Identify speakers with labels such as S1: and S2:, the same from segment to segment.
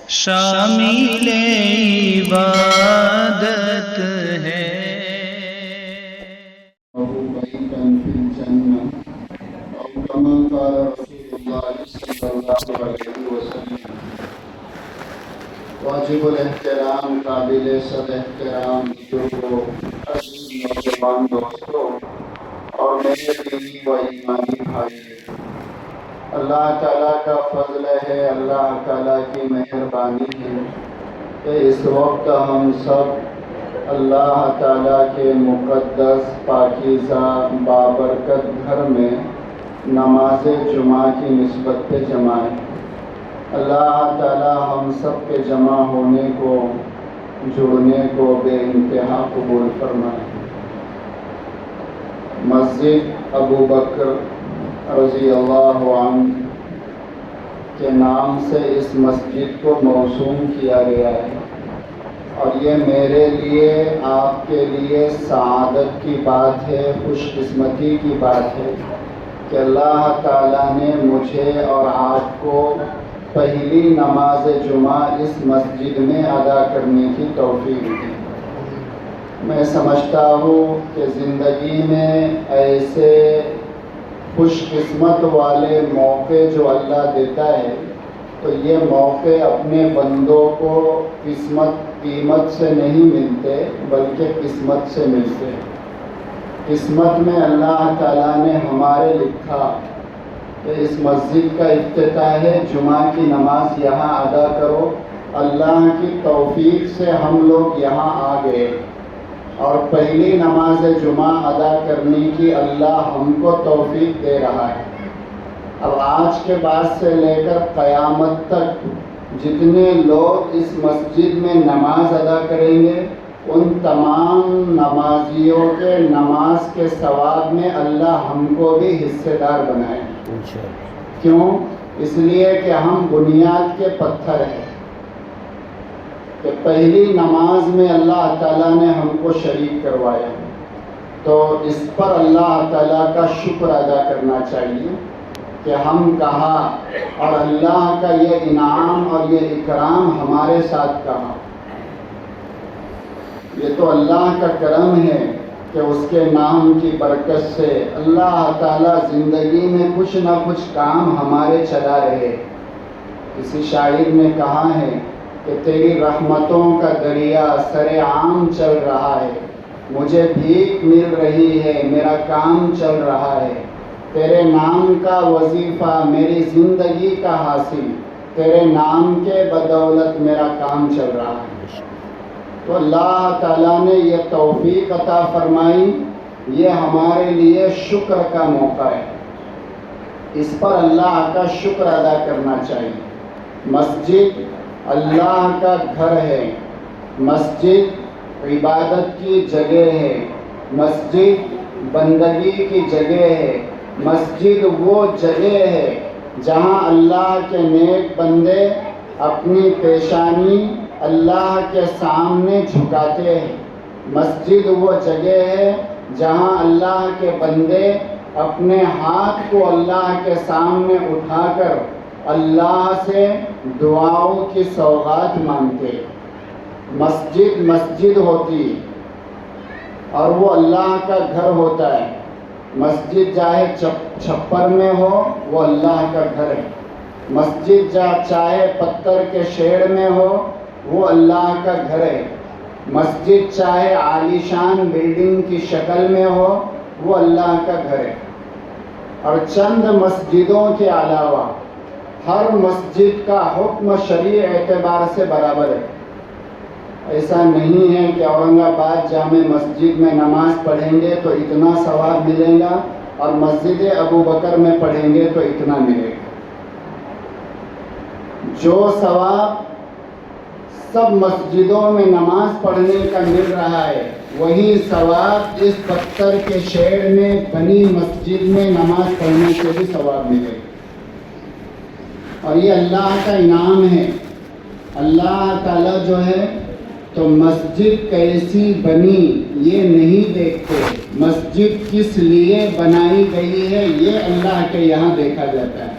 S1: شامل عبادت ہے۔
S2: بیتا فی الجنہ او کما قال رسول اللہ صلی اللہ علیہ وسلم۔ واجب الاحترام، قابل صد احترام بزرگوں، عزیز نوجوان دوستوں اور میرے دینی و ایمانی بھائی، اللہ تعالیٰ کا فضل ہے، اللہ تعالیٰ کی مہربانی ہے کہ اس وقت ہم سب اللہ تعالیٰ کے مقدس پاکیزہ بابرکت گھر میں نماز جمعہ کی نسبت پہ جمع ہیں۔ اللہ تعالیٰ ہم سب کے جمع ہونے کو، جڑنے کو بے انتہا قبول فرمائے۔ مسجد ابو بکر رضی اللہ عنہ کے نام سے اس مسجد کو موسوم کیا گیا ہے، اور یہ میرے لیے، آپ کے لیے سعادت کی بات ہے، خوش قسمتی کی بات ہے کہ اللہ تعالیٰ نے مجھے اور آپ کو پہلی نماز جمعہ اس مسجد میں ادا کرنے کی توفیق دی۔ میں سمجھتا ہوں کہ زندگی میں ایسے خوش قسمت والے موقع جو اللہ دیتا ہے، تو یہ موقع اپنے بندوں کو قیمت سے نہیں ملتے بلکہ قسمت سے ملتے۔ قسمت میں اللہ تعالیٰ نے ہمارے لکھا کہ اس مسجد کا افتتاح ہے، جمعہ کی نماز یہاں ادا کرو۔ اللہ کی توفیق سے ہم لوگ یہاں آ گئے، اور پہلی نماز جمعہ ادا کرنے کی اللہ ہم کو توفیق دے رہا ہے۔ اب آج کے بعد سے لے کر قیامت تک جتنے لوگ اس مسجد میں نماز ادا کریں گے، ان تمام نمازیوں کے نماز کے ثواب میں اللہ ہم کو بھی حصے دار بنائے۔ کیوں؟ اس لیے کہ ہم بنیاد کے پتھر ہیں، کہ پہلی نماز میں اللہ تعالیٰ نے ہم کو شریک کروایا، تو اس پر اللہ تعالیٰ کا شکر ادا کرنا چاہیے کہ ہم کہا، اور اللہ کا یہ انعام اور یہ اکرام ہمارے ساتھ کہا۔ یہ تو اللہ کا کرم ہے کہ اس کے نام کی برکت سے اللہ تعالیٰ زندگی میں کچھ نہ کچھ کام ہمارے چلا رہے۔ کسی شاعر نے کہا ہے کہ تیری رحمتوں کا دریا سر عام چل رہا ہے، مجھے بھیک مل رہی ہے، میرا کام چل رہا ہے، تیرے نام کا وظیفہ میری زندگی کا حاصل، تیرے نام کے بدولت میرا کام چل رہا ہے۔ تو اللہ تعالیٰ نے یہ توفیق عطا فرمائی، یہ ہمارے لیے شکر کا موقع ہے، اس پر اللہ کا شکر ادا کرنا چاہیے۔ مسجد اللہ کا گھر ہے، مسجد عبادت کی جگہ ہے، مسجد بندگی کی جگہ ہے، مسجد وہ جگہ ہے جہاں اللہ کے نیک بندے اپنی پیشانی اللہ کے سامنے جھکاتے ہیں۔ مسجد وہ جگہ ہے جہاں اللہ کے بندے اپنے ہاتھ کو اللہ کے سامنے اٹھا کر اللہ سے دعاؤں کی سوغات مانگتے۔ مسجد مسجد ہوتی اور وہ اللہ کا گھر ہوتا ہے۔ مسجد چاہے چھپر میں ہو، وہ اللہ کا گھر ہے۔ مسجد چاہے پتھر کے شیڑ میں ہو، وہ اللہ کا گھر ہے۔ مسجد چاہے عالیشان بلڈنگ کی شکل میں ہو، وہ اللہ کا گھر ہے۔ اور چند مسجدوں کے علاوہ ہر مسجد کا حکم شرعی اعتبار سے برابر ہے۔ ایسا نہیں ہے کہ اورنگ آباد جامع مسجد میں نماز پڑھیں گے تو اتنا ثواب ملے گا، اور مسجد ابو بکر میں پڑھیں گے تو اتنا ملے گا۔ جو ثواب سب مسجدوں میں نماز پڑھنے کا مل رہا ہے، وہی ثواب اس پتھر کے شیڑ میں بنی مسجد میں نماز پڑھنے سے بھی ثواب ملے گا۔ اور یہ اللہ کا انعام ہے۔ اللہ تعالیٰ جو ہے تو مسجد کیسی بنی یہ نہیں دیکھتے، مسجد کس لیے بنائی گئی ہے یہ اللہ کے یہاں دیکھا جاتا ہے۔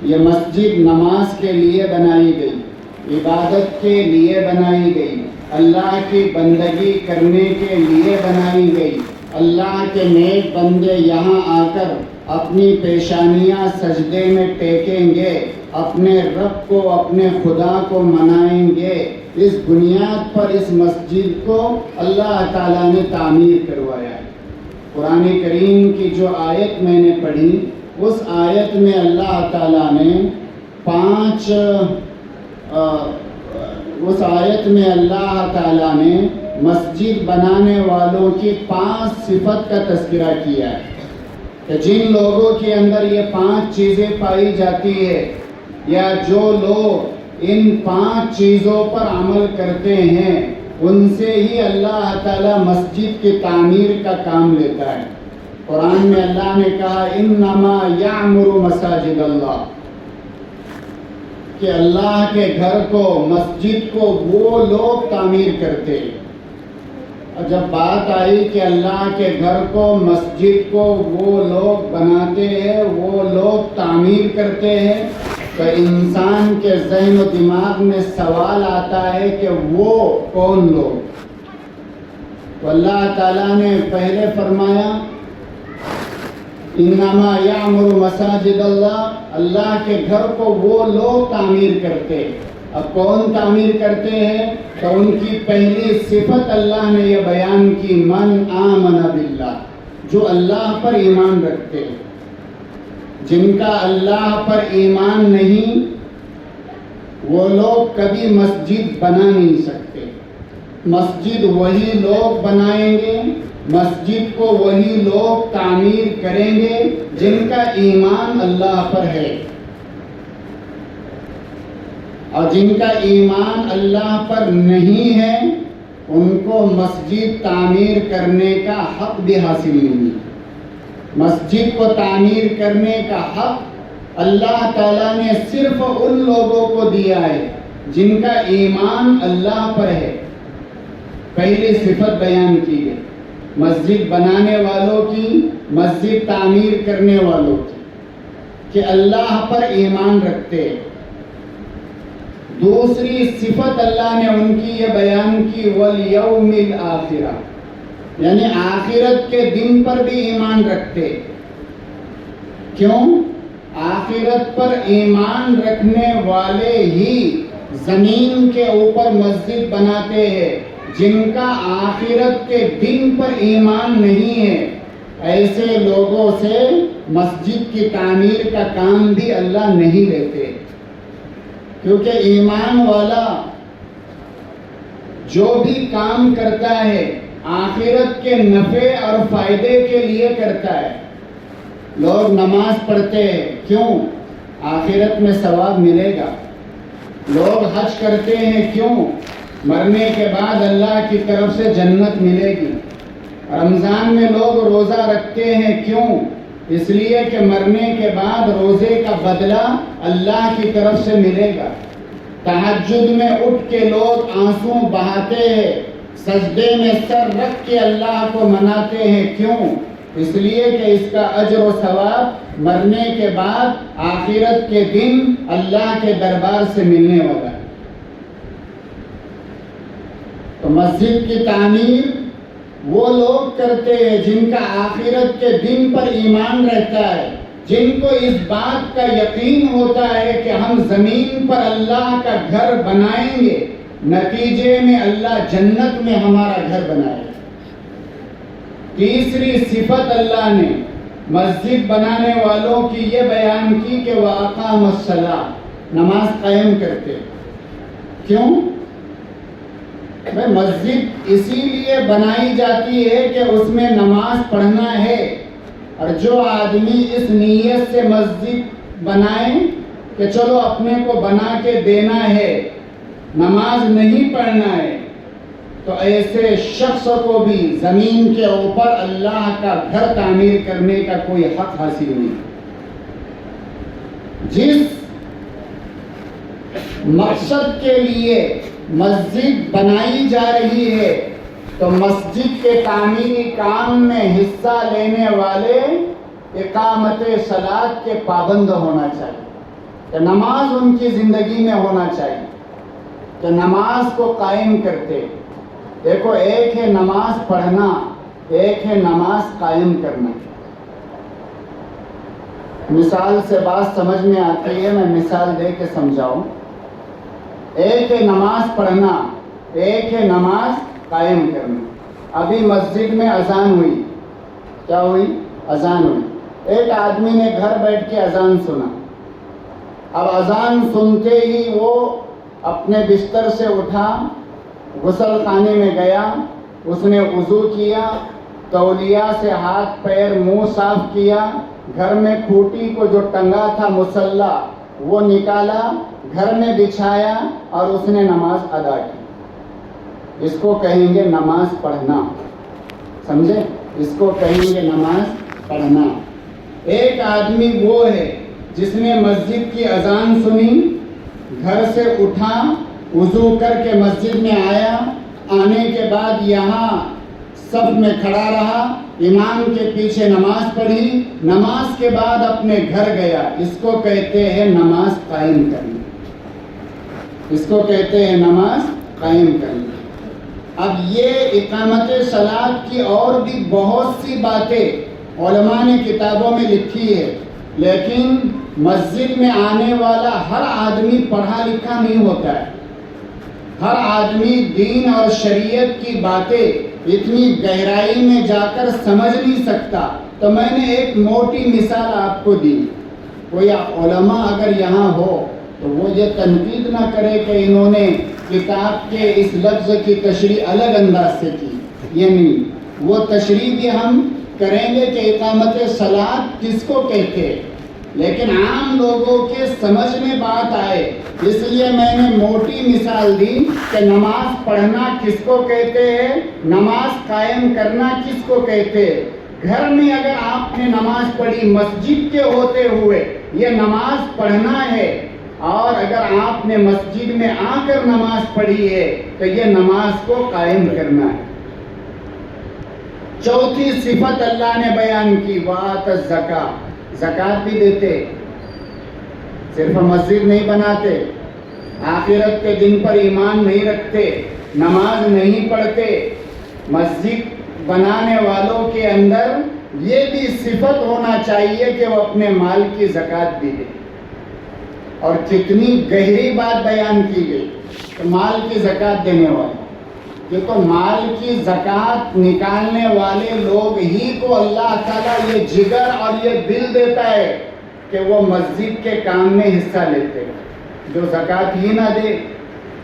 S2: یہ مسجد نماز کے لیے بنائی گئی، عبادت کے لیے بنائی گئی، اللہ کی بندگی کرنے کے لیے بنائی گئی۔ اللہ کے نیک بندے یہاں آ کر اپنی پیشانیاں سجدے میں ٹیکیں گے، اپنے رب کو، اپنے خدا کو منائیں گے۔ اس بنیاد پر اس مسجد کو اللہ تعالیٰ نے تعمیر کروایا ہے۔ قرآن کریم کی جو آیت میں نے پڑھی، اس آیت میں اللہ تعالیٰ نے اللہ تعالیٰ نے مسجد بنانے والوں کی 5 صفت کا تذکرہ کیا ہے کہ جن لوگوں کے اندر یہ 5 چیزیں پائی جاتی ہے، یا جو لوگ ان 5 چیزوں پر عمل کرتے ہیں، ان سے ہی اللہ تعالیٰ مسجد کی تعمیر کا کام لیتا ہے۔ قرآن میں اللہ نے کہا انما یعمر مساجد اللہ، کہ اللہ کے گھر کو، مسجد کو وہ لوگ تعمیر کرتے ہیں۔ اور جب بات آئی کہ اللہ کے گھر کو، مسجد کو وہ لوگ بناتے ہیں، وہ لوگ تعمیر کرتے ہیں، تو انسان کے ذہن و دماغ میں سوال آتا ہے کہ وہ کون لوگ؟ تو اللہ تعالیٰ نے پہلے فرمایا انما یعمر مساجد اللہ، اللہ کے گھر کو وہ لوگ تعمیر کرتے ہیں۔ اب کون تعمیر کرتے ہیں؟ تو ان کی پہلی صفت اللہ نے یہ بیان کی، من آمن باللہ، جو اللہ پر ایمان رکھتے ہیں۔ جن کا اللہ پر ایمان نہیں، وہ لوگ کبھی مسجد بنا نہیں سکتے۔ مسجد وہی لوگ بنائیں گے، مسجد کو وہی لوگ تعمیر کریں گے جن کا ایمان اللہ پر ہے، اور جن کا ایمان اللہ پر نہیں ہے ان کو مسجد تعمیر کرنے کا حق بھی حاصل نہیں ہے۔ مسجد کو تعمیر کرنے کا حق اللہ تعالیٰ نے صرف ان لوگوں کو دیا ہے جن کا ایمان اللہ پر ہے۔ پہلی صفت بیان کی ہے مسجد بنانے والوں کی، مسجد تعمیر کرنے والوں کی، کہ اللہ پر ایمان رکھتے۔ دوسری صفت اللہ نے ان کی یہ بیان کی والیوم الآخرہ، یعنی آخرت کے دن پر بھی ایمان رکھتے۔ کیوں؟ آخرت پر ایمان رکھنے والے ہی زمین کے اوپر مسجد بناتے ہیں۔ جن کا آخرت کے دن پر ایمان نہیں ہے، ایسے لوگوں سے مسجد کی تعمیر کا کام بھی اللہ نہیں لیتے، کیونکہ ایمان والا جو بھی کام کرتا ہے آخرت کے نفع اور فائدے کے لیے کرتا ہے۔ لوگ نماز پڑھتے ہیں، کیوں؟ آخرت میں ثواب ملے گا۔ لوگ حج کرتے ہیں، کیوں؟ مرنے کے بعد اللہ کی طرف سے جنت ملے گی۔ رمضان میں لوگ روزہ رکھتے ہیں، کیوں؟ اس لیے کہ مرنے کے بعد روزے کا بدلہ اللہ کی طرف سے ملے گا۔ تہجد میں اٹھ کے لوگ آنسو بہاتے ہیں، سجدے میں سر رکھ کے اللہ کو مناتے ہیں، کیوں؟ اس لیے کہ اس کا اجر و ثواب مرنے کے بعد آخرت کے دن اللہ کے دربار سے ملنے والا ہے۔ تو مسجد کی تعمیر وہ لوگ کرتے ہیں جن کا آخرت کے دن پر ایمان رہتا ہے، جن کو اس بات کا یقین ہوتا ہے کہ ہم زمین پر اللہ کا گھر بنائیں گے، نتیجے میں اللہ جنت میں ہمارا گھر بنائے۔ تیسری صفت اللہ نے مسجد بنانے والوں کی یہ بیان کی کہ وَأَقَامَ الصَّلَاةَ، نماز قائم کرتے۔ کیوں؟ مسجد اسی لیے بنائی جاتی ہے کہ اس میں نماز پڑھنا ہے، اور جو آدمی اس نیت سے مسجد بنائے کہ چلو اپنے کو بنا کے دینا ہے، نماز نہیں پڑھنا ہے، تو ایسے شخص کو بھی زمین کے اوپر اللہ کا گھر تعمیر کرنے کا کوئی حق حاصل نہیں۔ جس مقصد کے لیے مسجد بنائی جا رہی ہے، تو مسجد کے تعمیری کام میں حصہ لینے والے اقامت صلاۃ کے پابند ہونا چاہیے، کہ نماز ان کی زندگی میں ہونا چاہیے۔ کہ نماز کو قائم کرتے. دیکھو ایک ہے نماز پڑھنا، ایک ہے نماز قائم کرنا. مثال سے بات سمجھ میں آتی ہے، میں مثال دے کے سمجھاؤں. ایک ہے نماز پڑھنا، ایک ہے نماز قائم کرنا. ابھی مسجد میں اذان ہوئی. کیا ہوئی؟ اذان ہوئی. ایک آدمی نے گھر بیٹھ کے اذان سنا. اب اذان سنتے ہی وہ اپنے بستر سے اٹھا، غسل خانے میں گیا، اس نے وضو کیا، تولیہ سے ہاتھ پیر منہ صاف کیا، گھر میں کھوٹی کو جو ٹنگا تھا مصلی وہ نکالا، گھر میں بچھایا اور اس نے نماز ادا کی. اس کو کہیں گے نماز پڑھنا. سمجھے؟ اس کو کہیں گے نماز پڑھنا. ایک آدمی وہ ہے جس نے مسجد کی اذان سنی، گھر سے اٹھا، وضو کر کے مسجد میں آیا، آنے کے بعد یہاں صف میں کھڑا رہا، امام کے پیچھے نماز پڑھی، نماز کے بعد اپنے گھر گیا. اس کو کہتے ہیں نماز قائم کرنا. اس کو کہتے ہیں نماز قائم کرنا. اب یہ اقامت صلاۃ کی اور بھی بہت سی باتیں علماء نے کتابوں میں لکھی ہے، لیکن مسجد میں آنے والا ہر آدمی پڑھا لکھا نہیں ہوتا ہے. ہر آدمی دین اور شریعت کی باتیں اتنی گہرائی میں جا کر سمجھ نہیں سکتا. تو میں نے ایک موٹی مثال آپ کو دی. کوئی علماء اگر یہاں ہو تو وہ یہ تنقید نہ کرے کہ انہوں نے کتاب کے اس لفظ کی تشریح الگ انداز سے کی. یہ نہیں، وہ تشریح بھی ہم کریں گے کہ اقامت صلاۃ کس کو کہتے ہیں، لیکن عام لوگوں کے سمجھ میں بات آئے اس لیے میں نے موٹی مثال دی کہ نماز پڑھنا کس کو کہتے ہیں، نماز قائم کرنا کس کو کہتے ہیں. گھر میں اگر آپ نے نماز پڑھی مسجد کے ہوتے ہوئے یہ نماز پڑھنا ہے، اور اگر آپ نے مسجد میں آ کر نماز پڑھی ہے تو یہ نماز کو قائم کرنا ہے. چوتھی صفت اللہ نے بیان کی، وآت الزکاۃ. زکوٰۃ بھی دیتے، صرف مسجد نہیں بناتے، آخرت کے دن پر ایمان نہیں رکھتے، نماز نہیں پڑھتے. مسجد بنانے والوں کے اندر یہ بھی صفت ہونا چاہیے کہ وہ اپنے مال کی زکوٰۃ بھی دے. اور کتنی گہری بات بیان کی گئی کہ مال کی زکوٰۃ دینے والے. یہ تو مال کی زکوٰۃ نکالنے والے لوگ ہی کو اللہ تعالیٰ یہ جگر اور یہ دل دیتا ہے کہ وہ مسجد کے کام میں حصہ لیتے ہیں. جو زکوٰۃ ہی نہ دے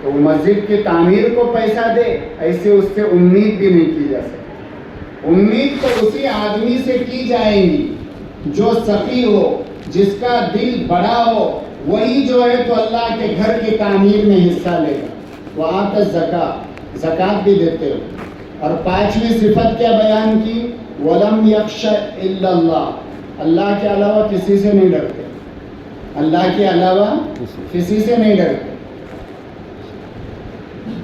S2: تو وہ مسجد کی تعمیر کو پیسہ دے، ایسے اس سے امید بھی نہیں کی جا سکتی. امید تو اسی آدمی سے کی جائے گی جو سخی ہو، جس کا دل بڑا ہو، وہی جو ہے تو اللہ کے گھر کی تعمیر میں حصہ لے گا. وآت الزکاۃ، زکوٰۃ بھی دیتے ہو. اور پانچویں صفت کیا بیان کی، وَلَمْ يَخْشَ إِلَّا اللَّهِ. اللہ کے علاوہ کسی سے نہیں ڈرتے. اللہ کے علاوہ کسی سے نہیں ڈرتے.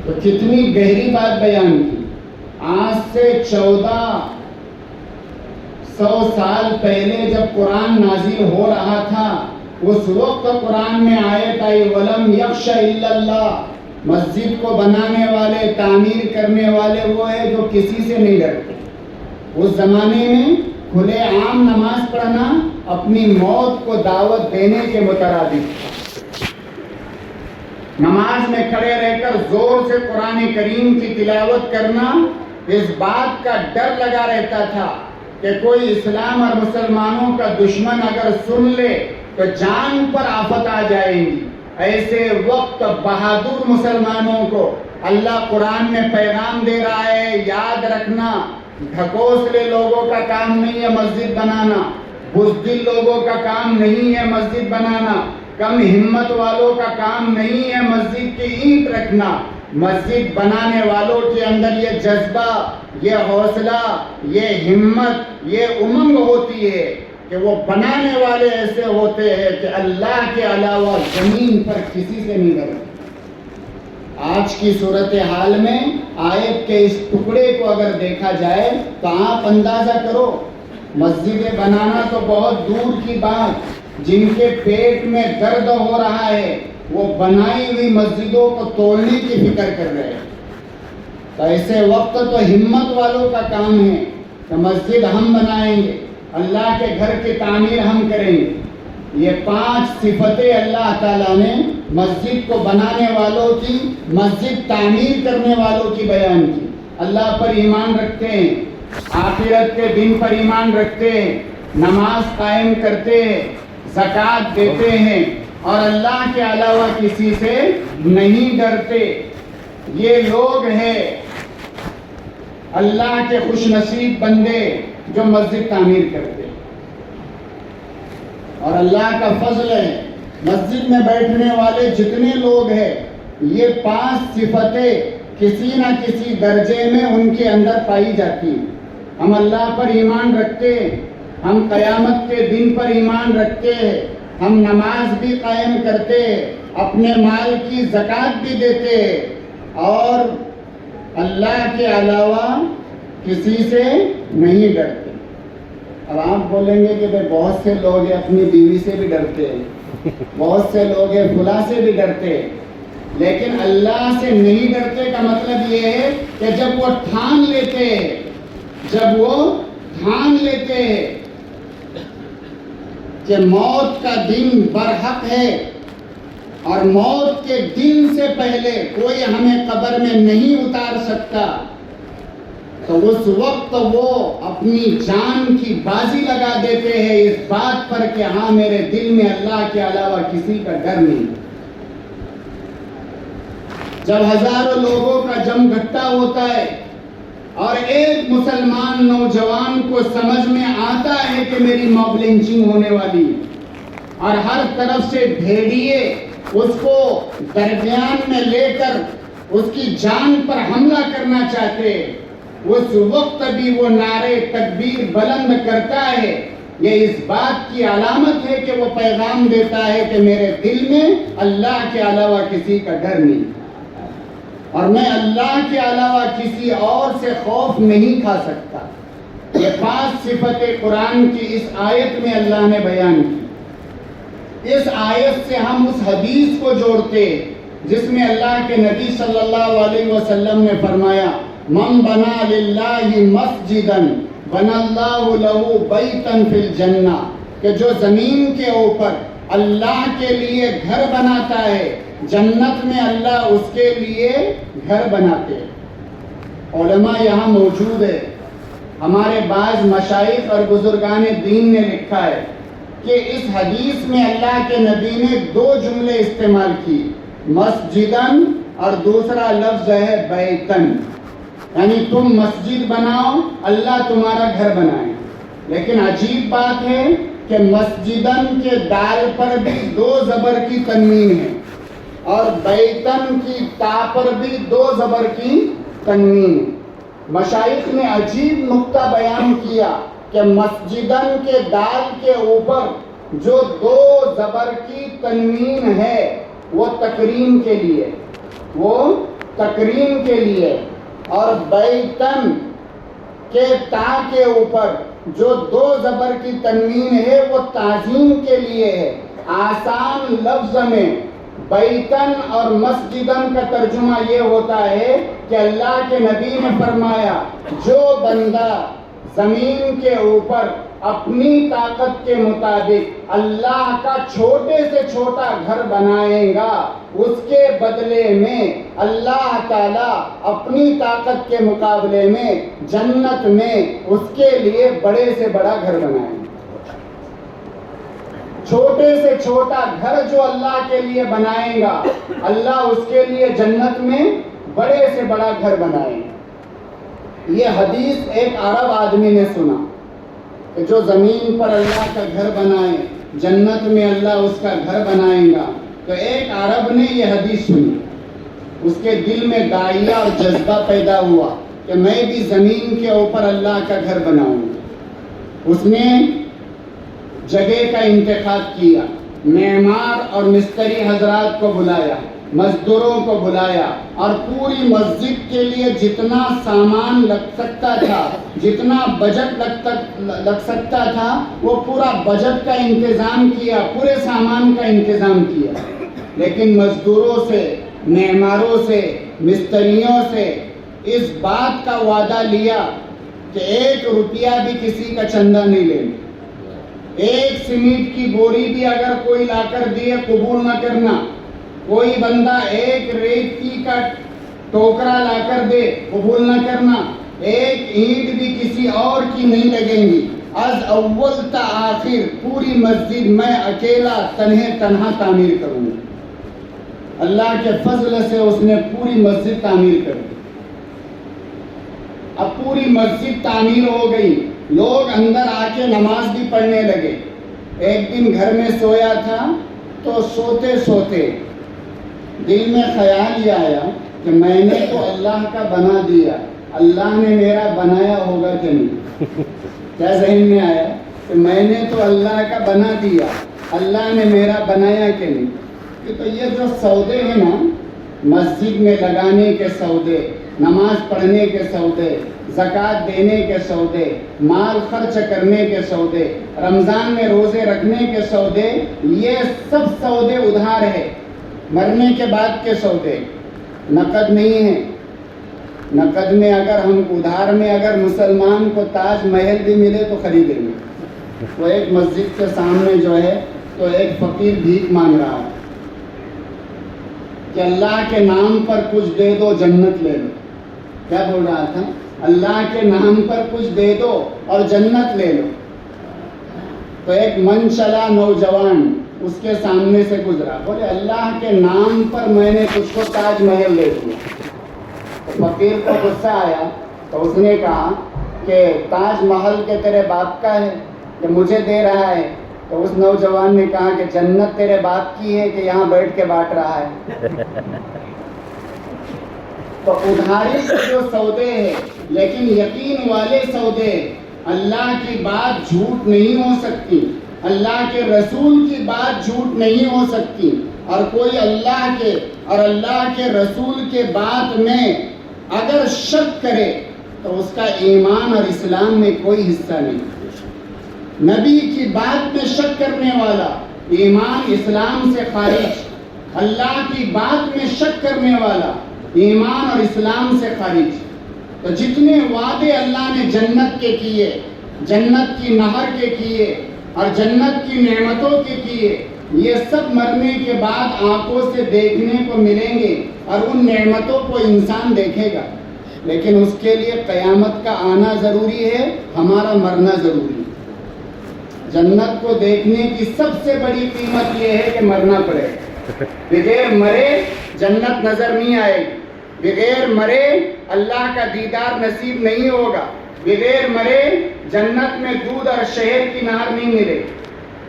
S2: تو کتنی گہری بات بیان کی. آج سے 1400 سال پہلے جب قرآن نازل ہو رہا تھا اس وقت قرآن میں آیت آئی وَلَمْ يَخْشَ إِلَّا اللَّهِ. مسجد کو بنانے والے، تعمیر کرنے والے وہ ہے جو کسی سے نہیں ڈرتے. اس زمانے میں کھلے عام نماز پڑھنا اپنی موت کو دعوت دینے کے مترادف. نماز میں کھڑے رہ کر زور سے قرآن کریم کی تلاوت کرنا اس بات کا ڈر لگا رہتا تھا کہ کوئی اسلام اور مسلمانوں کا دشمن اگر سن لے تو جان پر آفت آ جائے گی. ایسے وقت بہادر مسلمانوں کو اللہ قرآن میں پیغام دے رہا ہے، یاد رکھنا ڈھکوسلے لوگوں کا کام نہیں ہے مسجد بنانا، بزدل لوگوں کا کام نہیں ہے مسجد بنانا، کم ہمت والوں کا کام نہیں ہے مسجد کی اینٹ رکھنا. مسجد بنانے والوں کے اندر یہ جذبہ، یہ حوصلہ، یہ ہمت، یہ امنگ ہوتی ہے کہ وہ بنانے والے ایسے ہوتے ہیں کہ اللہ کے علاوہ زمین پر کسی سے نہیں ڈرتے. آج کی صورتحال میں آیت کے اس ٹکڑے کو اگر دیکھا جائے تو آپ اندازہ کرو، مسجدیں بنانا تو بہت دور کی بات، جن کے پیٹ میں درد ہو رہا ہے وہ بنائی ہوئی مسجدوں کو توڑنے کی فکر کر رہے ہیں۔ تو ایسے وقت تو ہمت والوں کا کام ہے کہ مسجد ہم بنائیں گے، اللہ کے گھر کی تعمیر ہم کریں گے۔ یہ 5 صفتیں اللہ تعالیٰ نے مسجد کو بنانے والوں کی، مسجد تعمیر کرنے والوں کی بیان کی۔ اللہ پر ایمان رکھتے ہیں، آخرت کے دن پر ایمان رکھتے ہیں، نماز قائم کرتے ہیں، زکوٰۃ دیتے ہیں اور اللہ کے علاوہ کسی سے نہیں ڈرتے۔ یہ لوگ ہیں اللہ کے خوش نصیب بندے جو مسجد تعمیر کرتے ہیں۔ اور اللہ کا فضل ہے، مسجد میں بیٹھنے والے جتنے لوگ ہیں یہ 5 صفتیں کسی نہ کسی درجے میں ان کے اندر پائی جاتی ہیں۔ ہم اللہ پر ایمان رکھتے ہیں، ہم قیامت کے دن پر ایمان رکھتے ہیں، ہم نماز بھی قائم کرتے ہیں، اپنے مال کی زکوٰۃ بھی دیتے ہیں اور اللہ کے علاوہ کسی سے نہیں ڈرتے۔ اب آپ بولیں گے کہ بہت سے لوگ ہیں اپنی بیوی سے بھی ڈرتے ہیں، بہت سے لوگ ہیں فلاں سے بھی ڈرتے ہیں، لیکن اللہ سے نہیں ڈرتے کا مطلب یہ ہے کہ جب وہ ٹھان لیتے ہیں، جب وہ ٹھان لیتے ہیں کہ موت کا دن برحق ہے اور موت کے دن سے پہلے کوئی ہمیں قبر میں نہیں اتار سکتا، تو اس وقت وہ اپنی جان کی بازی لگا دیتے ہیں اس بات پر کہ ہاں میرے دل میں اللہ کے علاوہ کسی کا ڈر نہیں۔ جب ہزاروں لوگوں کا جم گھٹا ہوتا ہے اور ایک مسلمان نوجوان کو سمجھ میں آتا ہے کہ میری موب لنچنگ ہونے والی اور ہر طرف سے بھیڑیے اس کو درمیان میں لے کر اس کی جان پر حملہ کرنا چاہتے، اس وقت بھی وہ نعرے تکبیر بلند کرتا ہے، یہ اس بات کی علامت ہے کہ وہ پیغام دیتا ہے کہ میرے دل میں اللہ کے علاوہ کسی کا ڈر نہیں اور میں اللہ کے علاوہ کسی اور سے خوف نہیں کھا سکتا۔ یہ 5 صفتیں قرآن کی اس آیت میں اللہ نے بیان کی۔ اس آیت سے ہم اس حدیث کو جوڑتے جس میں اللہ کے نبی صلی اللہ علیہ وسلم نے فرمایا من بنا للہ مسجدا بنا اللہ لہ بیتا فی الجنہ، کہ جو زمین کے اوپر اللہ کے لیے گھر بناتا ہے جنت میں اللہ اس کے لیے گھر بناتے ہیں۔ علماء یہاں موجود ہے، ہمارے بعض مشائخ اور بزرگان دین نے لکھا ہے کہ اس حدیث میں اللہ کے نبی نے 2 جملے استعمال کی، مسجدن اور دوسرا لفظ ہے بیتن، یعنی تم مسجد بناؤ اللہ تمہارا گھر بنائے۔ لیکن عجیب بات ہے کہ مسجدن کے دال پر بھی 2 زبر کی تنوین ہے اور بیتن کی تا پر بھی 2 زبر کی تنوین ہے۔ مشائخ نے عجیب نقطہ بیان کیا کہ مسجدن کے دال کے اوپر جو 2 زبر کی تنوین ہے وہ تکریم کے لیے، وہ تکریم کے لیے، اور بیتن کے تا کے اوپر جو 2 زبر کی تنوین ہے وہ تعظیم کے لیے ہے۔ آسان لفظ میں بیتن اور مسجدن کا ترجمہ یہ ہوتا ہے کہ اللہ کے نبی نے فرمایا جو بندہ زمین کے اوپر اپنی طاقت کے مطابق اللہ کا چھوٹے سے چھوٹا گھر بنائے گا اس کے بدلے میں اللہ تعالیٰ اپنی طاقت کے مقابلے میں جنت میں اس کے لیے بڑے سے بڑا گھر بنائے گا۔ چھوٹے سے چھوٹا گھر جو اللہ کے لیے بنائے گا اللہ اس کے لیے جنت میں بڑے سے بڑا گھر بنائے گا۔ یہ حدیث ایک عرب آدمی نے سنا کہ جو زمین پر اللہ کا گھر بنائے جنت میں اللہ اس کا گھر بنائے گا، تو ایک عرب نے یہ حدیث سنی، اس کے دل میں داعیہ اور جذبہ پیدا ہوا کہ میں بھی زمین کے اوپر اللہ کا گھر بناؤں گا۔ اس نے جگہ کا انتخاب کیا، معمار اور مستری حضرات کو بلایا، مزدوروں کو بلایا اور پوری مسجد کے لیے جتنا سامان لگ سکتا تھا، جتنا بجٹ لگ سکتا تھا وہ پورا بجٹ کا انتظام کیا، پورے سامان کا انتظام کیا۔ لیکن مزدوروں سے، معماروں سے، مستریوں سے اس بات کا وعدہ لیا کہ 1 روپیہ بھی کسی کا چندہ نہیں لینا، 1 سیمنٹ کی بوری بھی اگر کوئی لا کر دیے قبول نہ کرنا، کوئی بندہ 1 ریتی کا ٹوکرا لا کر دے قبول نہ کرنا، 1 اینٹ بھی کسی اور کی نہیں لگیں گی، از اول تا آخر پوری مسجد میں اکیلا تنہا تعمیر کروں گا۔ اللہ کے فضل سے اس نے پوری مسجد تعمیر کر دی۔ اب پوری مسجد تعمیر ہو گئی، لوگ اندر آ کے نماز بھی پڑھنے لگے۔ ایک دن گھر میں سویا تھا تو سوتے سوتے دل میں خیال یہ آیا کہ میں نے تو اللہ کا بنا دیا، اللہ نے میرا بنایا ہوگا کہ نہیں؟ کیا ذہن میں آیا کہ میں نے تو اللہ کا بنا دیا، اللہ نے میرا بنایا کہ نہیں؟ تو یہ جو سودے ہیں نا، مسجد میں لگانے کے سودے، نماز پڑھنے کے سودے، زکوٰۃ دینے کے سودے، مال خرچ کرنے کے سودے، رمضان میں روزے رکھنے کے سودے، یہ سب سودے ادھار ہے، مرنے کے بعد کے سودے، نقد نہیں ہے۔ نقد میں اگر ہم ادھار میں اگر مسلمان کو تاج محل بھی ملے تو خریدیں گے۔ وہ ایک مسجد کے سامنے جو ہے تو ایک فقیر بھیک مانگ رہا ہے کہ اللہ کے نام پر کچھ دے دو، جنت لے لو۔ کیا بول رہا تھا؟ اللہ کے نام پر کچھ دے دو اور جنت لے لو۔ تو ایک من چلا نوجوان اس کے سامنے سے گزرا، بولے اللہ کے نام پر میں نے تجھ کو تاج محل دے دیا۔ تو فقیر کو غصہ آیا تو اس نے کہا کہ تاج محل کے تیرے باپ کا ہے کہ مجھے دے رہا ہے؟ تو اس نوجوان نے کہا کہ جنت تیرے باپ کی ہے کہ یہاں بیٹھ کے بانٹ رہا ہے؟ تو ادھاری کے جو سودے ہیں، لیکن یقین والے سودے، اللہ کی بات جھوٹ نہیں ہو سکتی، اللہ کے رسول کی بات جھوٹ نہیں ہو سکتی، اور کوئی اللہ کے اور اللہ کے رسول کے بات میں اگر شک کرے تو اس کا ایمان اور اسلام میں کوئی حصہ نہیں۔ نبی کی بات میں شک کرنے والا ایمان اسلام سے خارج، اللہ کی بات میں شک کرنے والا ایمان اور اسلام سے خارج۔ تو جتنے وعدے اللہ نے جنت کے کیے، جنت کی نہر کے کیے اور جنت کی نعمتوں کے کیے، یہ سب مرنے کے بعد آنکھوں سے دیکھنے کو ملیں گے اور ان نعمتوں کو انسان دیکھے گا، لیکن اس کے لیے قیامت کا آنا ضروری ہے، ہمارا مرنا ضروری ہے۔ جنت کو دیکھنے کی سب سے بڑی قیمت یہ ہے کہ مرنا پڑے، بغیر مرے جنت نظر نہیں آئے گی، بغیر مرے اللہ کا دیدار نصیب نہیں ہوگا، بغیر مرے جنت میں دودھ اور شہد کی نہر نہیں ملے۔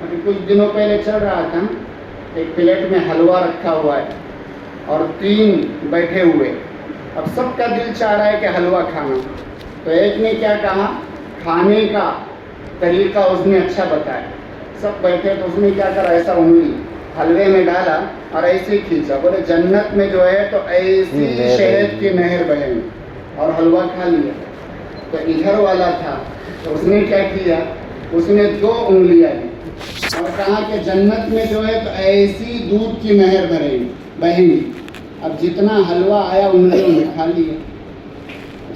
S2: ابھی کچھ دنوں پہلے چل رہا تھا، ایک پلیٹ میں حلوہ رکھا ہوا ہے اور 3 بیٹھے ہوئے، اب سب کا دل چاہ رہا ہے کہ حلوہ کھانا۔ تو ایک نے کیا کہا، کھانے کا طریقہ اس نے اچھا بتایا۔ سب بیٹھے تو اس نے کیا کرا، ایسا انگلی حلوے میں ڈالا اور ایسے ہی کھینچا، بولے جنت میں جو ہے تو ایسی شہد کی نہر بہے گی، اور حلوہ کھا لیا۔ تو ادھر والا تھا تو اس نے کیا کیا، اس نے 2 انگلیاں لی اور کہا کہ جنت میں جو ہے تو ایسی دودھ کی نہر بہے گی۔ اب جتنا حلوہ آیا انگلیوں میں کھا لیا۔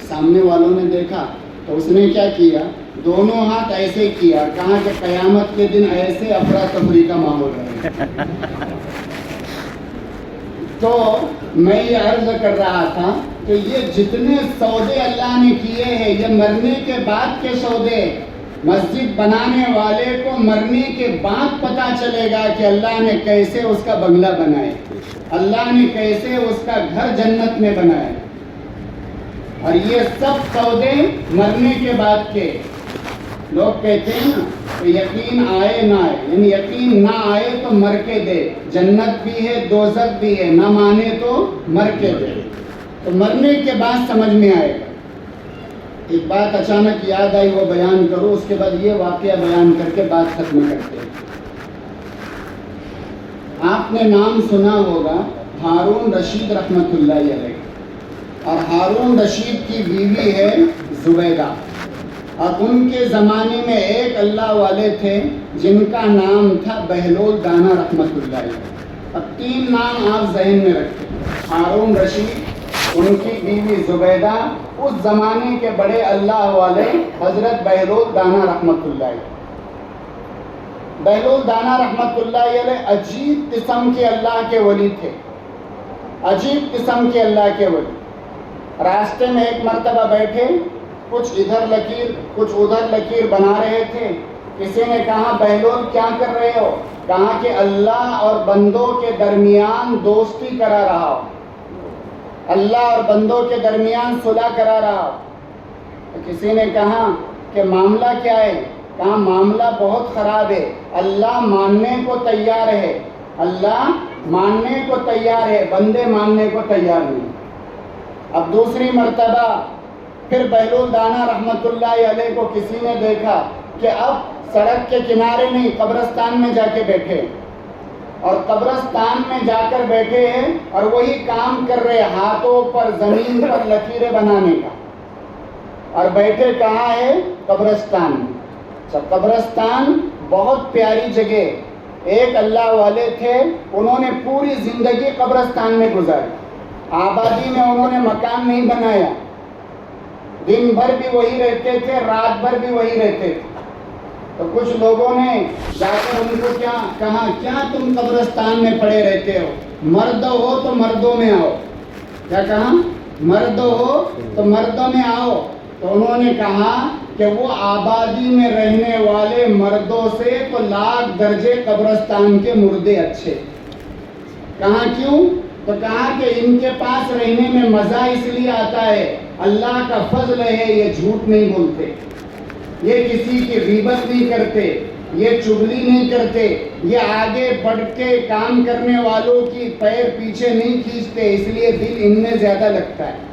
S2: سامنے والوں نے دیکھا تو اس نے کیا کیا، دونوں ہاتھ ایسے کیا، کہا کہ قیامت کے دن ایسے افراتفری کا ماحول رہے۔ تو میں یہ عرض کر رہا تھا کہ یہ جتنے سودے اللہ نے کیے ہیں، یہ مرنے کے بعد کے سودے۔ مسجد بنانے والے کو مرنے کے بعد پتہ چلے گا کہ اللہ نے کیسے اس کا بنگلہ بنائے، اللہ نے کیسے اس کا گھر جنت میں بنائے، اور یہ سب سودے مرنے کے بعد کے۔ لوگ کہتے ہیں نا کہ یقین آئے نہ آئے، یعنی یقین نہ آئے تو مر کے دے، جنت بھی ہے دوزخ بھی ہے، نہ مانے تو مر کے دے۔ تو مرنے کے بعد سمجھ میں آئے گا۔ ایک بات اچانک یاد آئی، وہ بیان کرو، اس کے بعد یہ واقعہ بیان کر کے بات ختم کرتے ہیں۔ آپ نے نام سنا ہوگا ہارون رشید رحمۃ اللہ علیہ، اور ہارون رشید کی بیوی ہے زبیدہ، اور ان کے زمانے میں ایک اللہ والے تھے جن کا نام تھا بہلول دانا رحمۃ اللہ علیہ۔ اب 3 نام آپ ذہن میں رکھیں، ہارون رشید، ان کی بیوی زبیدہ، اس زمانے کے بڑے اللہ والے حضرت بہلول دانا رحمت اللہ علیہ۔ بہلول دانا رحمت اللہ علیہ عجیب قسم کے اللہ کے ولی تھے، عجیب قسم کے اللہ کے ولی۔ راستے میں ایک مرتبہ بیٹھے، کچھ ادھر لکیر کچھ ادھر لکیر بنا رہے تھے۔ کسی نے کہا بہلول کیا کر رہے ہو؟ کہا کہ اللہ اور بندوں کے درمیان دوستی کرا رہا ہو، اللہ اور بندوں کے درمیان صلح کرا رہا ہو۔ کسی نے کہا کہ معاملہ کیا ہے؟ کہا معاملہ بہت خراب ہے، اللہ ماننے کو تیار ہے، اللہ ماننے کو تیار ہے، بندے ماننے کو تیار نہیں۔ اب دوسری مرتبہ پھر بہلول دانا رحمت اللہ علیہ کو کسی نے دیکھا کہ اب سڑک کے کنارے نہیں، قبرستان میں جا کے بیٹھے، اور قبرستان میں جا کر بیٹھے ہیں اور وہی کام کر رہے، ہاتھوں پر زمین پر لکیریں بنانے کا، اور بیٹھے کہاں ہے؟ قبرستان میں۔ قبرستان بہت پیاری جگہ، ایک اللہ والے تھے، انہوں نے پوری زندگی قبرستان میں گزاری، آبادی میں انہوں نے مکان نہیں بنایا، دن بھر بھی وہی رہتے تھے، رات بھر بھی وہی رہتے تھے۔ تو کچھ لوگوں نے جا کر ان کو کیا کہا، کیا تم قبرستان میں پڑے رہتے ہو؟ مرد ہو تو مردوں میں آؤ۔ کیا کہا؟ مرد ہو تو مردوں میں آؤ۔ تو انہوں نے کہا کہ وہ آبادی میں رہنے والے مردوں سے تو لاکھ درجے قبرستان کے مردے اچھے۔ کہا کیوں؟ تو کہا کہ ان کے پاس رہنے میں مزہ اس لیے آتا ہے، اللہ کا فضل ہے، یہ جھوٹ نہیں بولتے، یہ کسی کی غیبت نہیں کرتے، یہ چغلی نہیں کرتے، یہ آگے بڑھ کے کام کرنے والوں کی پیر پیچھے نہیں کھینچتے، اس لیے دل ان میں زیادہ لگتا ہے۔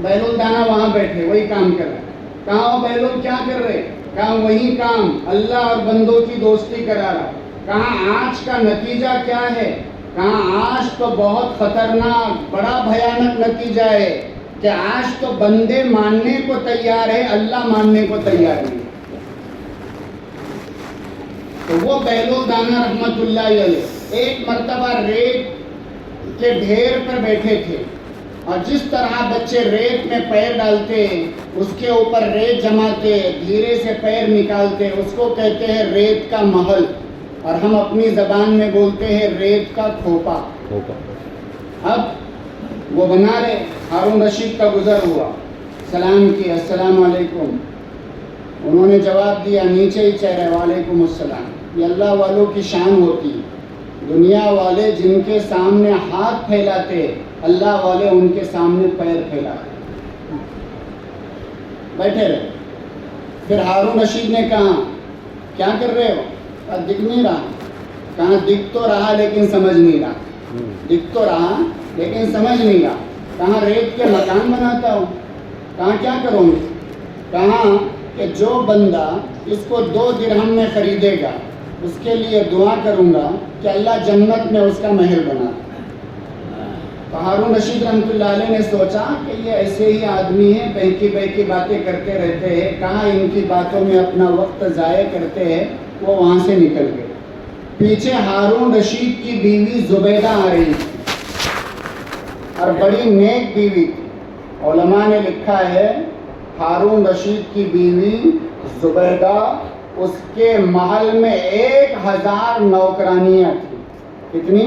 S2: بہلول دانا وہاں بیٹھے، وہی کام کر رہے۔ کہا وہ بہلول کیا کر رہے؟ کہا وہی کام، اللہ اور بندوں کی دوستی کرا رہا۔ کہا آج کا نتیجہ کیا ہے؟ کہا آج تو بہت خطرناک، بڑا بھیانک نتیجہ ہے کہ آج تو بندے ماننے کو تیار ہے، اللہ ماننے کو تیار نہیں۔ تو وہ بہلول دانا رحمت اللہ علیہ ایک مرتبہ ریت کے ڈھیر پر بیٹھے تھے، اور جس طرح بچے ریت میں پیر ڈالتے اس کے اوپر ریت جماتے، دھیرے سے پیر نکالتے، اس کو کہتے ہیں ریت کا محل، اور ہم اپنی زبان میں بولتے ہیں ریت کا کھوپا۔ اب وہ بنا رہے، ہارون رشید کا گزر ہوا، سلام کیا، السلام علیکم، انہوں نے جواب دیا نیچے ہی چہرے، وعلیکم السلام۔ یہ اللہ والوں کی شان ہوتی، دنیا والے جن کے سامنے ہاتھ پھیلاتے، اللہ والے ان کے سامنے پیر پھیلاتے۔ بیٹھے رہے۔ پھر ہارون رشید نے کہا کیا کر رہے ہو؟ کہا دکھ نہیں رہا۔ کہا دکھ تو رہا لیکن سمجھ نہیں رہا، دکھ تو رہا لیکن سمجھ نہیں رہا۔ کہاں ریت کے مکان بناتا ہوں۔ کہاں کیا کروں گی؟ کہا کہ جو بندہ اس کو 2 درہم میں خریدے گا اس کے لیے دعا کروں گا کہ اللہ جنت میں اس کا محل بنا۔ تو ہارون رشید رحمۃ اللہ علیہ نے سوچا کہ یہ ایسے ہی آدمی ہیں، بہکی بہکی باتیں کرتے رہتے ہیں، کہاں ان کی باتوں میں اپنا وقت ضائع کرتے ہیں۔ وہ وہاں سے نکل گئے۔ پیچھے ہارون رشید کی بیوی زبیدہ آ رہی تھی، اور بڑی نیک بیوی تھی۔ علماء نے لکھا ہے ہارون رشید کی بیوی زبیدہ، اس کے محل میں 1000 نوکرانیاں تھیں۔ کتنی؟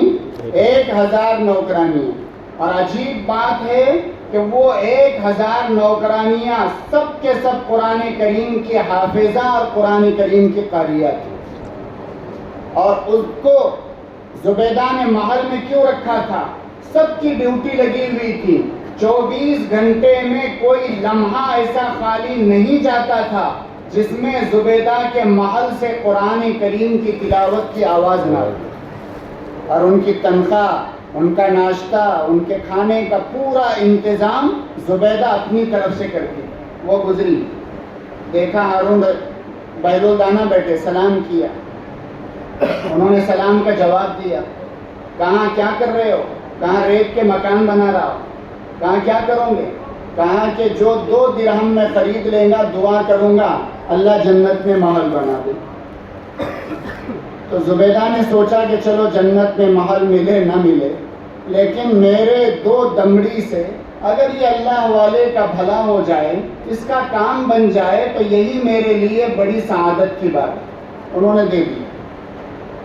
S2: 1000 نوکرانیاں۔ اور عجیب بات ہے کہ وہ 1000 نوکرانیاں سب کے سب قرآن کریم کی حافظہ اور قرآن کریم کی قاریہ تھیں۔ اور اس کو زبیدہ نے محل میں کیوں رکھا تھا؟ سب کی ڈیوٹی لگی ہوئی تھی، 24 گھنٹے میں کوئی لمحہ ایسا خالی نہیں جاتا تھا جس میں زبیدہ کے محل سے قرآن کریم کی تلاوت کی آواز نہ آتی۔ اور ان کی تنخواہ، ان کا ناشتہ، ان کے کھانے کا پورا انتظام زبیدہ اپنی طرف سے کرتی۔ وہ گزری، دیکھا ہارون بہلول دانا بیٹھے، سلام کیا، انہوں نے سلام کا جواب دیا۔ کہاں کیا کر رہے ہو؟ کہاں ریت کے مکان بنا رہا ہو۔ کہاں کیا کروں گے؟ کہا کہ جو 2 درہم میں خرید لیں گا دعا کروں گا اللہ جنت میں محل بنا دے۔ تو زبیدہ نے سوچا کہ چلو جنت میں محل ملے نہ ملے، لیکن میرے 2 دمڑی سے اگر یہ اللہ والے کا بھلا ہو جائے، اس کا کام بن جائے، تو یہی میرے لیے بڑی سعادت کی بات ہے۔ انہوں نے دے دی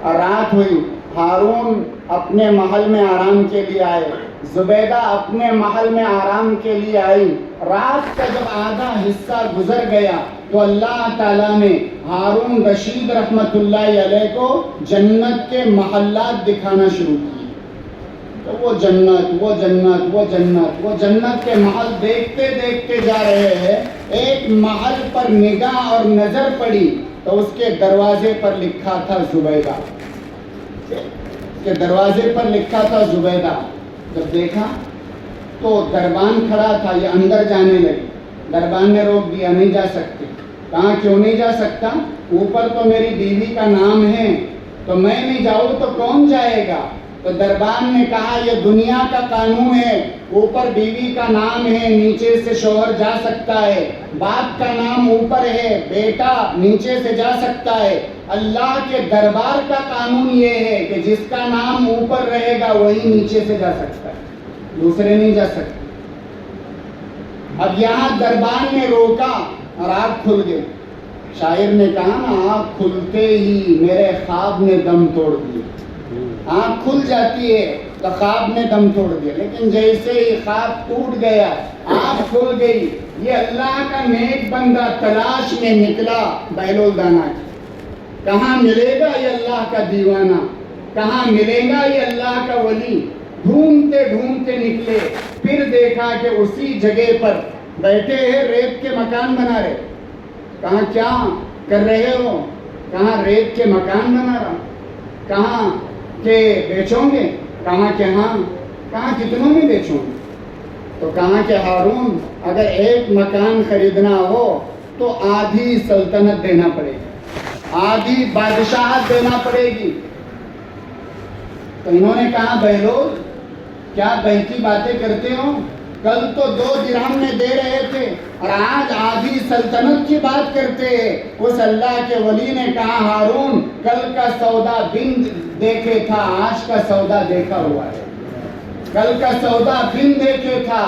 S2: اور رات ہوئی، ہارون اپنے محل میں آرام کے لیے آئے، زبیدہ اپنے محل میں آرام کے لیے آئی۔ رات کا جب آدھا حصہ گزر گیا تو اللہ تعالیٰ نے ہارون رشید رحمت اللہ علیہ کو جنت کے محلات دکھانا شروع کیے۔ تو وہ جنت کے محل دیکھتے دیکھتے جا رہے ہیں۔ ایک محل پر نگاہ اور نظر پڑی تو اس کے دروازے پر لکھا تھا زبیدہ، کہ دروازے پر لکھا تھا زبیدہ۔ جب دیکھا تو دربان کھڑا تھا، یہ اندر جانے لگی۔ دربان نے روک دیا، نہیں جا سکتی۔ کہاں کیوں نہیں جا سکتا؟ اوپر تو میری بیوی کا نام ہے، تو میں نہیں جاؤں تو کون جائے گا؟ تو دربان نے کہا یہ دنیا کا قانون ہے، اوپر بیوی کا نام ہے، نیچے سے شوہر جا سکتا ہے، باپ کا نام اوپر ہے، بیٹا نیچے سے جا سکتا ہے۔ اللہ کے دربار کا قانون یہ ہے کہ جس کا نام اوپر رہے گا وہی نیچے سے جا سکتا ہے، دوسرے نہیں جا سکتے۔ اب یہاں دربان نے روکا اور آنکھ کھل گئی۔ شاعر نے کہا نا، آنکھ کھلتے ہی میرے خواب نے دم توڑ دیا۔ آنکھ کھل جاتی ہے تو خواب نے دم توڑ دیا، لیکن جیسے ہی خواب ٹوٹ گیا، آنکھ کھل گئی، یہ اللہ کا نیک بندہ تلاش میں نکلا بہلول دانا کی۔ کہاں ملے گا یہ اللہ کا دیوانہ، کہاں ملے گا یہ اللہ کا ولی؟ ڈھونڈتے ڈھونڈتے نکلے، پھر دیکھا کہ اسی جگہ پر بیٹھے ہیں، ریت کے مکان بنا رہے۔ کہاں کیا کر رہے ہو؟ کہاں ریت کے مکان بنا رہا، کہاں کہ بیچوں گے؟ کہاں کہ ہاں، کہاں کتنوں میں بیچوں گے؟ تو کہاں کہ ہارون اگر ایک مکان خریدنا ہو تو آدھی سلطنت دینا پڑے گی، آدھی بادشاہت دینا پڑے گی۔ تو انہوں نے کہا بہلول کیا بہتی باتیں کرتے ہو؟ کل تو 2 درہم میں دے رہے تھے اور آج آدھی سلطنت کی بات کرتے ہیں۔ اس اللہ کے ولی نے کہا ہارون کل کا سودا بن دیکھے تھا، آج کا سودا دیکھا ہوا ہے۔ کل کا سودا بن دیکھے تھا،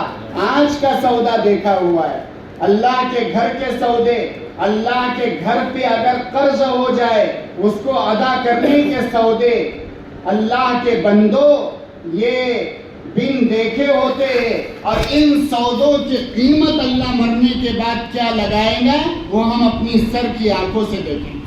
S2: آج کا سودا دیکھا ہوا ہے۔ اللہ کے گھر کے سودے، اللہ کے گھر پہ اگر قرض ہو جائے اس کو ادا کرنے کے سودے، اللہ کے بندو یہ بن دیکھے ہوتے ہیں، اور ان سودوں کی قیمت اللہ مرنے کے بعد کیا لگائے گا وہ ہم اپنی سر کی آنکھوں سے دیکھیں گے۔